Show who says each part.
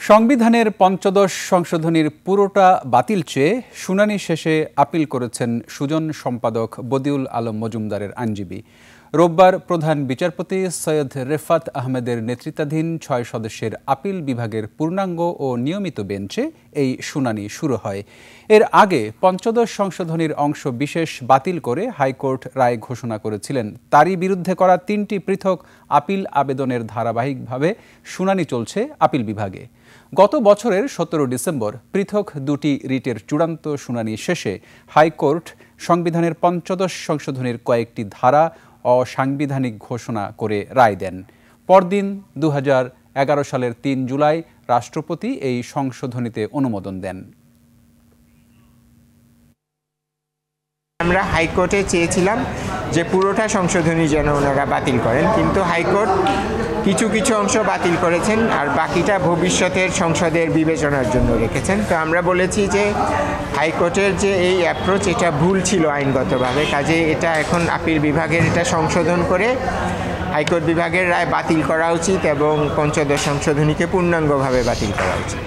Speaker 1: সংবিধানের পঞ্চদশ সংশোধনীর পুরোটা বাতিল চেয়ে শুনানি শেষে আপিল করেছেন সুজন সম্পাদক বদিউল আলম মজুমদারের আইনজীবী। রোববার প্রধান বিচারপতি সৈয়দ রেফাত আহমেদের নেতৃত্বাধীন ৬ সদস্যের আপিল বিভাগের পূর্ণাঙ্গ ও নিয়মিত বেঞ্চে এই শুনানি শুরু হয়। এর আগে পঞ্চদশ সংশোধনীর অংশ বিশেষ বাতিল করে হাইকোর্ট রায় ঘোষণা করেছিলেন। তারই বিরুদ্ধে করা ৩টি পৃথক আপিল আবেদনের ধারাবাহিকভাবে শুনানি চলছে আপিল বিভাগে। গত বছরের ১৭ ডিসেম্বর পৃথক দুটি রিটের চূড়ান্ত শুনানি শেষে হাইকোর্ট সংবিধানের পঞ্চদশ সংশোধনীর কয়েকটি ধারা অসাংবিধানিক ঘোষণা করে রায় দেন। পরদিন ২০১১ সালের ৩ জুলাই রাষ্ট্রপতি এই সংশোধনীতে অনুমোদন দেন।
Speaker 2: আমরা হাইকোর্টে চেয়েছিলাম যে পুরোটা সংশোধনী যেন ওনারা বাতিল করেন, কিন্তু হাইকোর্ট কিছু কিছু অংশ বাতিল করেছেন আর বাকিটা ভবিষ্যতের সংসদের বিবেচনার জন্য রেখেছেন। তো আমরা বলেছি যে হাইকোর্টের যে এই অ্যাপ্রোচ এটা ভুল ছিল আইনগতভাবে, কাজে এটা এখন আপিল বিভাগের এটা সংশোধন করে হাইকোর্ট বিভাগের রায় বাতিল করা উচিত এবং পঞ্চদশ সংশোধনীকে পূর্ণাঙ্গভাবে বাতিল করা উচিত।